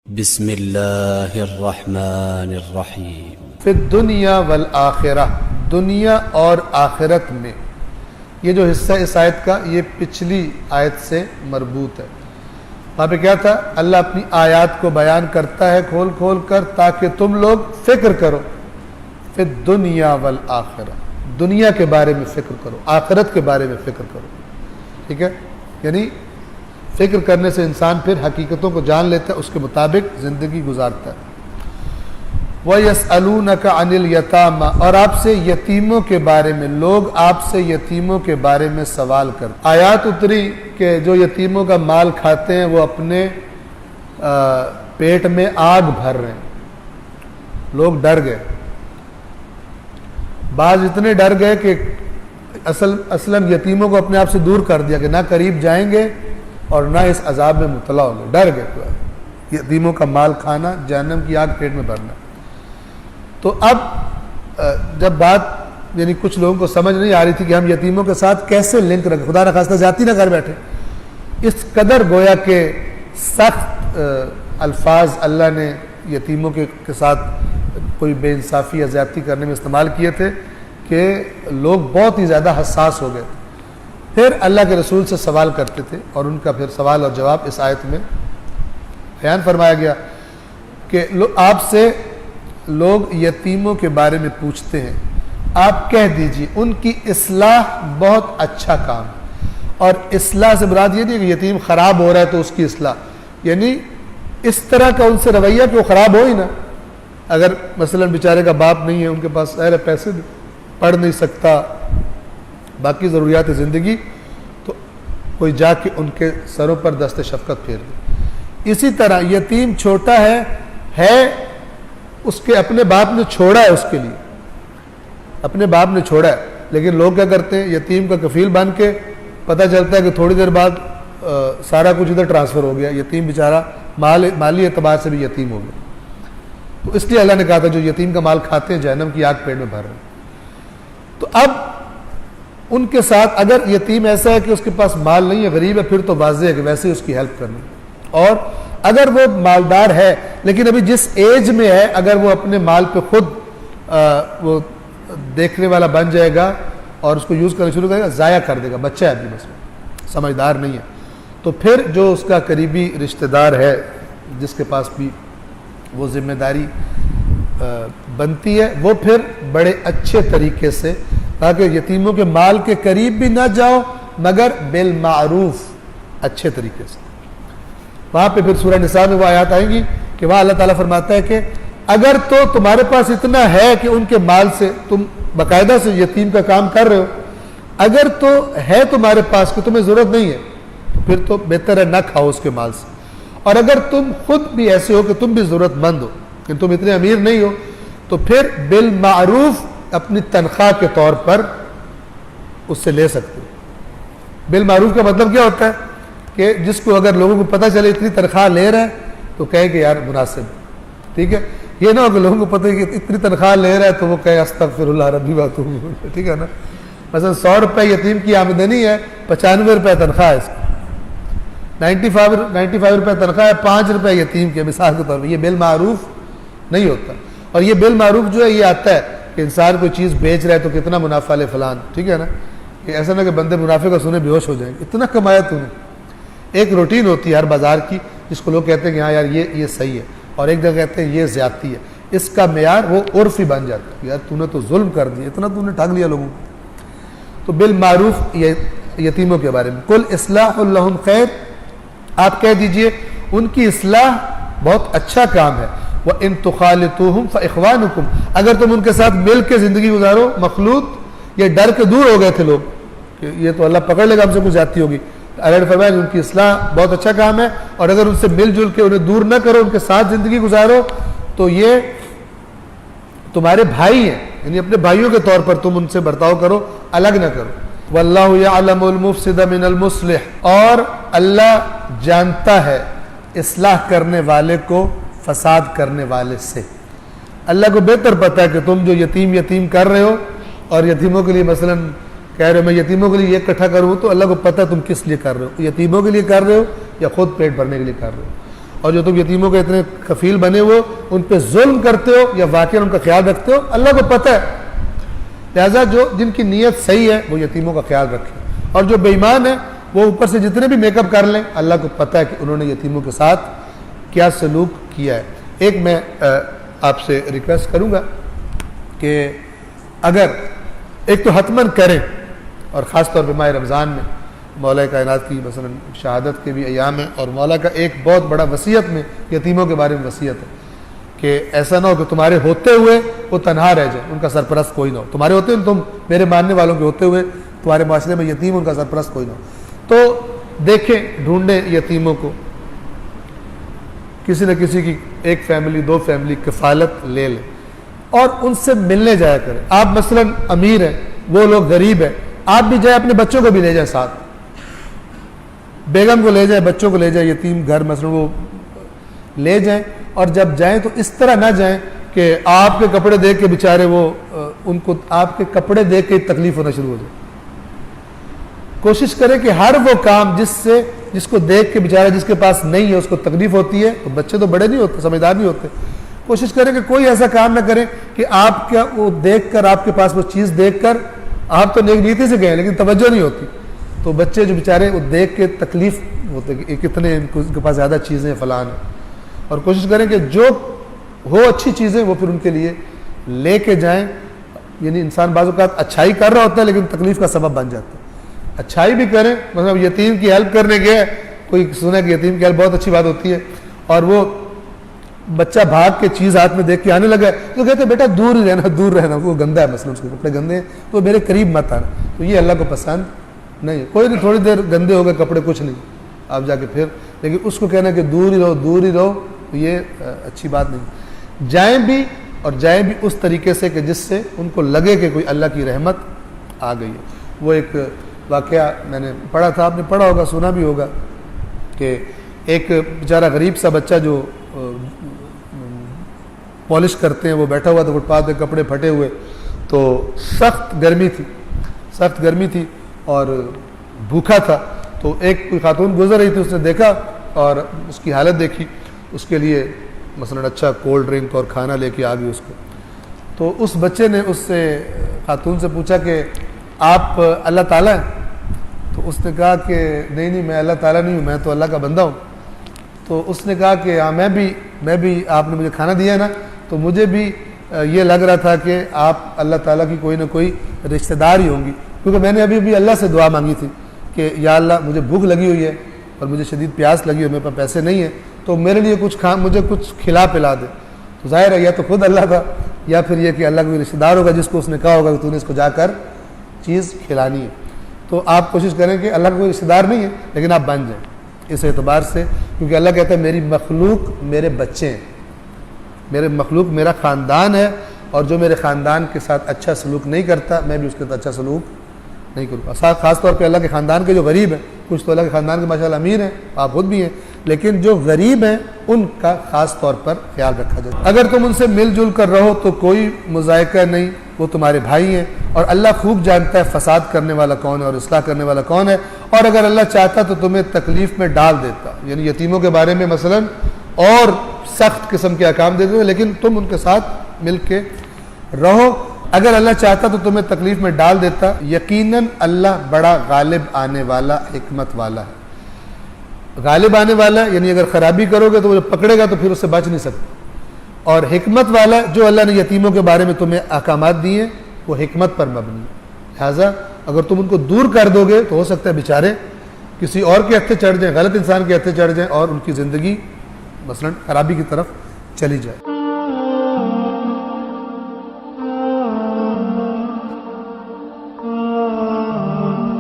بسم اللہ الرحمن الرحیم فی الدنیا والآخرہ، دنیا اور آخرت میں. یہ جو حصہ اس آیت کا یہ پچھلی آیت سے مربوط ہے. وہاں پہ کیا تھا؟ اللہ اپنی آیات کو بیان کرتا ہے کھول کھول کر تاکہ تم لوگ فکر کرو. فی الدنیا والآخرہ، دنیا کے بارے میں فکر کرو، آخرت کے بارے میں فکر کرو. ٹھیک ہے، یعنی فکر کرنے سے انسان پھر حقیقتوں کو جان لیتا ہے، اس کے مطابق زندگی گزارتا ہے. وَيَسْأَلُونَكَ عَنِ الْيَتَامَى، اور آپ سے یتیموں کے بارے میں، لوگ آپ سے یتیموں کے بارے میں سوال کرتے. آیات اتری کہ جو یتیموں کا مال کھاتے ہیں وہ اپنے پیٹ میں آگ بھر رہے ہیں. لوگ ڈر گئے، بعض اتنے ڈر گئے کہ اصلاً یتیموں کو اپنے آپ سے دور کر دیا کہ نہ قریب جائیں گے اور نہ اس عذاب میں مبتلا ہوں گے. ڈر گئے. یتیموں کا مال کھانا، جہنم کی آگ پیٹ میں بھرنا. تو اب جب بات یعنی کچھ لوگوں کو سمجھ نہیں آ رہی تھی کہ ہم یتیموں کے ساتھ کیسے لنک رکھیں، خدا نخواستہ زیادتی نہ کر بیٹھے. اس قدر گویا کہ سخت الفاظ اللہ نے یتیموں کے ساتھ کوئی بے انصافی یا زیادتی کرنے میں استعمال کیے تھے کہ لوگ بہت ہی زیادہ حساس ہو گئے تھے. پھر اللہ کے رسول سے سوال کرتے تھے اور ان کا پھر سوال اور جواب اس آیت میں بیان فرمایا گیا کہ آپ سے لوگ یتیموں کے بارے میں پوچھتے ہیں، آپ کہہ دیجئے ان کی اصلاح بہت اچھا کام ہے. اور اصلاح سے مراد یہ نہیں کہ یتیم خراب ہو رہا ہے تو اس کی اصلاح، یعنی اس طرح کا ان سے رویہ کہ وہ خراب ہو ہی نہ. اگر مثلا بیچارے کا باپ نہیں ہے، ان کے پاس ظاہر پیسے پڑھ نہیں سکتا، باقی ضروریات زندگی، تو کوئی جا کے ان کے سروں پر دست شفقت پھیر دے. اسی طرح یتیم چھوٹا ہے اس کے اپنے باپ نے چھوڑا ہے، اس کے لیے اپنے باپ نے چھوڑا ہے، لیکن لوگ کیا کرتے ہیں، یتیم کا کفیل بن کے پتہ چلتا ہے کہ تھوڑی دیر بعد سارا کچھ ادھر ٹرانسفر ہو گیا، یتیم بیچارہ مالی اعتبار سے بھی یتیم ہو گیا. تو اس لیے اللہ نے کہا تھا جو یتیم کا مال کھاتے ہیں جہنم کی آگ پیٹ میں بھر رہے ہیں. تو اب ان کے ساتھ اگر یتیم ایسا ہے کہ اس کے پاس مال نہیں ہے، غریب ہے، پھر تو واضح ہے کہ ویسے اس کی ہیلپ کرنی. اور اگر وہ مالدار ہے لیکن ابھی جس ایج میں ہے، اگر وہ اپنے مال پہ خود وہ دیکھنے والا بن جائے گا اور اس کو یوز کرنا شروع کرے گا، ضائع کر دے گا، بچہ ہے ابھی بس سمجھدار نہیں ہے، تو پھر جو اس کا قریبی رشتہ دار ہے جس کے پاس بھی وہ ذمہ داری بنتی ہے، وہ پھر بڑے اچھے طریقے سے، تاکہ یتیموں کے مال کے قریب بھی نہ جاؤ مگر بالمعروف، اچھے طریقے سے. وہاں پہ پھر سورہ نساء میں وہ آیات آئیں گی کہ وہاں اللہ تعالیٰ فرماتا ہے کہ اگر تو تمہارے پاس اتنا ہے کہ ان کے مال سے تم باقاعدہ سے یتیم کا کام کر رہے ہو، اگر تو ہے تمہارے پاس کہ تمہیں ضرورت نہیں ہے، تو پھر تو بہتر ہے نہ کھاؤ اس کے مال سے. اور اگر تم خود بھی ایسے ہو کہ تم بھی ضرورت مند ہو کہ تم اتنے امیر نہیں ہو، تو پھر بالمعروف اپنی تنخواہ کے طور پر اس سے لے سکتے ہو. بالمعروف کا مطلب کیا ہوتا ہے کہ جس کو اگر لوگوں کو پتہ چلے اتنی تنخواہ لے رہا ہے تو کہے کہ یار مناسب. ٹھیک ہے، یہ نہ ہو کہ لوگوں کو پتہ ہے کہ اتنی تنخواہ لے رہا ہے تو وہ کہے استغفر اللہ ربی واتوب. ٹھیک ہے نا، مثلا 100 روپے یتیم کی آمدنی ہے، 95 روپے تنخواہ ہے اس کی، 95 روپے تنخواہ ہے، 5 روپے یتیم کے، مثال کے طور پر. یہ بالمعروف نہیں ہوتا. اور یہ بالمعروف جو ہے یہ آتا ہے کہ انسان کوئی چیز بیچ رہا ہے تو کتنا منافع لے فلان. ٹھیک ہے نا، کہ ایسا نہ کہ بندے منافع کا سنے بے ہوش ہو جائیں گے، اتنا کمایا تو نے. ایک روٹین ہوتی ہے ہر بازار کی جس کو لوگ کہتے ہیں کہ ہاں یار یہ صحیح ہے، اور ایک جگہ کہتے ہیں یہ زیادتی ہے. اس کا معیار وہ عرف ہی بن جاتا ہے، یار تو نے تو ظلم کر دیا، اتنا تو نے ٹھگ لیا لوگوں کو. تو بالمعروف یتیموں کے بارے میں کل اصلاح لہم خیر، آپ کہہ دیجئے ان کی اصلاح بہت اچھا کام ہے. وَإِن تُخَالِطُوهُمْ فَإِخْوَانُكُمْ، اگر تم ان کے ساتھ مل کے زندگی گزارو. مخلوط یہ ڈر کے دور ہو گئے تھے لوگ کہ یہ تو اللہ پکڑ لے گا ہم سے کچھ زیادتی ہوگی. اللہ نے فرمایا ان کی اصلاح بہت اچھا کام ہے، اور اگر ان سے مل جل کے انہیں دور نہ کرو، ان کے ساتھ زندگی گزارو، تو یہ تمہارے بھائی ہیں، یعنی اپنے بھائیوں کے طور پر تم ان سے برتاؤ کرو، الگ نہ کرو. وَاللَّهُ يَعْلَمُ الْمُفْسِدَ مِنَ الْمُصْلِحِ، اور اللہ جانتا ہے اصلاح کرنے والے کو فساد کرنے والے سے. اللہ کو بہتر پتہ ہے کہ تم جو یتیم کر رہے ہو، اور یتیموں کے لیے مثلا کہہ رہے ہو میں یتیموں کے لیے یہ اکٹھا کروں، تو اللہ کو پتہ ہے تم کس لیے کر رہے ہو، یتیموں کے لیے کر رہے ہو یا خود پیٹ بھرنے کے لیے کر رہے ہو. اور جو تم یتیموں کے اتنے کفیل بنے ہو ان پہ ظلم کرتے ہو یا واقعی ان کا خیال رکھتے ہو، اللہ کو پتہ ہے. لہٰذا جن کی نیت صحیح ہے وہ یتیموں کا خیال رکھیں، اور جو بے ایمان ہے وہ اوپر سے جتنے بھی میک اپ کر لیں، اللہ کو پتہ ہے کہ انہوں نے یتیموں کے ساتھ کیا سلوک کیا ہے. ایک میں آپ سے ریکویسٹ کروں گا کہ اگر ایک تو حتماً کریں، اور خاص طور پہ ماہ رمضان میں مولا کائنات کی مثلا شہادت کے بھی ایام ہیں، اور مولا کا ایک بہت بڑا وصیت میں یتیموں کے بارے میں وصیت ہے کہ ایسا نہ ہو کہ تمہارے ہوتے ہوئے وہ تنہا رہ جائے، ان کا سرپرست کوئی نہ ہو. تمہارے ہوتے ہوئے، تم میرے ماننے والوں کے ہوتے ہوئے تمہارے معاشرے میں یتیم ان کا سرپرست کوئی نہ ہو. تو دیکھیں، ڈھونڈیں یتیموں کو، کسی نہ کسی کی ایک فیملی 2 فیملی کفالت لے لیں اور ان سے ملنے جایا کریں. آپ مثلا امیر ہیں، وہ لوگ غریب ہیں، آپ بھی جائیں، اپنے بچوں کو بھی لے جائیں ساتھ، بیگم کو لے جائیں، بچوں کو لے جائیں، یتیم گھر مثلا وہ لے جائیں. اور جب جائیں تو اس طرح نہ جائیں کہ آپ کے کپڑے دیکھ کے بیچارے وہ ان کو آپ کے کپڑے دیکھ کے تکلیف ہونا شروع ہو جائے. کوشش کریں کہ ہر وہ کام جس کو دیکھ کے بیچارہ جس کے پاس نہیں ہے اس کو تکلیف ہوتی ہے، تو بچے تو بڑے نہیں ہوتے، سمجھدار نہیں ہوتے. کوشش کریں کہ کوئی ایسا کام نہ کریں کہ آپ کا وہ دیکھ کر، آپ کے پاس وہ چیز دیکھ کر آپ تو نیک نیتی سے گئے لیکن توجہ نہیں ہوتی، تو بچے جو بیچارے وہ دیکھ کے تکلیف ہوتے کہ کتنے ان کے پاس زیادہ چیزیں فلان ہیں. اور کوشش کریں کہ جو ہو اچھی چیزیں وہ پھر ان کے لیے لے کے جائیں. یعنی انسان بعض اوقات اچھائی کر رہا ہوتا ہے لیکن تکلیف کا سبب بن جاتا ہے. اچھائی بھی کریں، مطلب یتیم کی ہیلپ کرنے گئے، کوئی سنا کہ یتیم کی ہیلپ بہت اچھی بات ہوتی ہے، اور وہ بچہ بھاگ کے چیز ہاتھ میں دیکھ کے آنے لگا ہے تو کہتے ہیں بیٹا دور ہی رہنا، دور رہنا، وہ گندا ہے، مثلا اس کے کپڑے گندے ہیں تو میرے قریب مت آنا. تو یہ اللہ کو پسند نہیں ہے. کوئی نہیں، تھوڑی دیر گندے ہو گئے کپڑے، کچھ نہیں، آپ جا کے پھر، لیکن اس کو کہنا کہ دور ہی رہو، دور ہی رہو، تو یہ اچھی بات نہیں. جائیں بھی، اور جائیں بھی اس طریقے سے کہ جس سے ان کو لگے کہ کوئی اللہ کی رحمت آ گئی ہے. وہ ایک واقعہ میں نے پڑھا تھا، آپ نے پڑھا ہوگا، سنا بھی ہوگا، کہ ایک بیچارہ غریب سا بچہ جو پالش کرتے ہیں وہ بیٹھا ہوا تھا فٹ پاتھ پہ، کپڑے پھٹے ہوئے، تو سخت گرمی تھی اور بھوکا تھا. تو ایک کوئی خاتون گزر رہی تھی، اس نے دیکھا اور اس کی حالت دیکھی، اس کے لیے مثلا اچھا کولڈ ڈرنک اور کھانا لے کے آ گئی اس کو. تو اس بچے نے اس سے خاتون سے پوچھا کہ آپ اللہ تعالیٰ ہیں؟ تو اس نے کہا کہ نہیں میں اللہ تعالیٰ نہیں ہوں، میں تو اللہ کا بندہ ہوں. تو اس نے کہا کہ ہاں میں بھی آپ نے مجھے کھانا دیا نا، تو مجھے بھی یہ لگ رہا تھا کہ آپ اللہ تعالیٰ کی کوئی نہ کوئی رشتہ دار ہی ہوں گی، کیونکہ میں نے ابھی اللہ سے دعا مانگی تھی کہ یا اللہ مجھے بھوک لگی ہوئی ہے اور مجھے شدید پیاس لگی ہوئی ہے، میرے پاس پیسے نہیں ہیں، تو میرے لیے مجھے کچھ کھلا پلا دے. تو ظاہر ہے یا تو خود اللہ تھا یا پھر یہ کہ اللہ کوئی رشتہ دار ہوگا جس کو اس نے کہا ہوگا کہ تو نے اس کو جا کر چیز کھلانی ہے. تو آپ کوشش کریں کہ اللہ کا کوئی رشتہ دار نہیں ہے لیکن آپ بن جائیں اس اعتبار سے، کیونکہ اللہ کہتا ہے میری مخلوق میرے بچے ہیں، میرے مخلوق میرا خاندان ہے، اور جو میرے خاندان کے ساتھ اچھا سلوک نہیں کرتا میں بھی اس کے ساتھ اچھا سلوک نہیں کروں. خاص طور پہ اللہ کے خاندان کے جو غریب ہیں، کچھ تو اللہ کے خاندان کے ماشاءاللہ امیر ہیں، آپ خود بھی ہیں، لیکن جو غریب ہیں ان کا خاص طور پر خیال رکھا جائے. اگر تم ان سے مل جل کر رہو تو کوئی مذائقہ نہیں، وہ تمہارے بھائی ہیں، اور اللہ خوب جانتا ہے فساد کرنے والا کون ہے اور اصلاح کرنے والا کون ہے. اور اگر اللہ چاہتا تو تمہیں تکلیف میں ڈال دیتا. یعنی یتیموں کے بارے میں مثلا اور سخت قسم کے احکام دیتے ہیں، لیکن تم ان کے ساتھ مل کے رہو. اگر اللہ چاہتا تو تمہیں تکلیف میں ڈال دیتا. یقیناً اللہ بڑا غالب آنے والا، حکمت والا ہے. غالب آنے والا یعنی اگر خرابی کرو گے تو وہ پکڑے گا تو پھر اس سے بچ نہیں سکتے. اور حکمت والا، جو اللہ نے یتیموں کے بارے میں تمہیں احکامات دیے ہیں وہ حکمت پر مبنی ہے. لہٰذا اگر تم ان کو دور کر دو گے تو ہو سکتا ہے بیچارے کسی اور کے ہتھے چڑھ جائیں، غلط انسان کے ہتھے چڑھ جائیں اور ان کی زندگی مثلا خرابی کی طرف چلی جائے.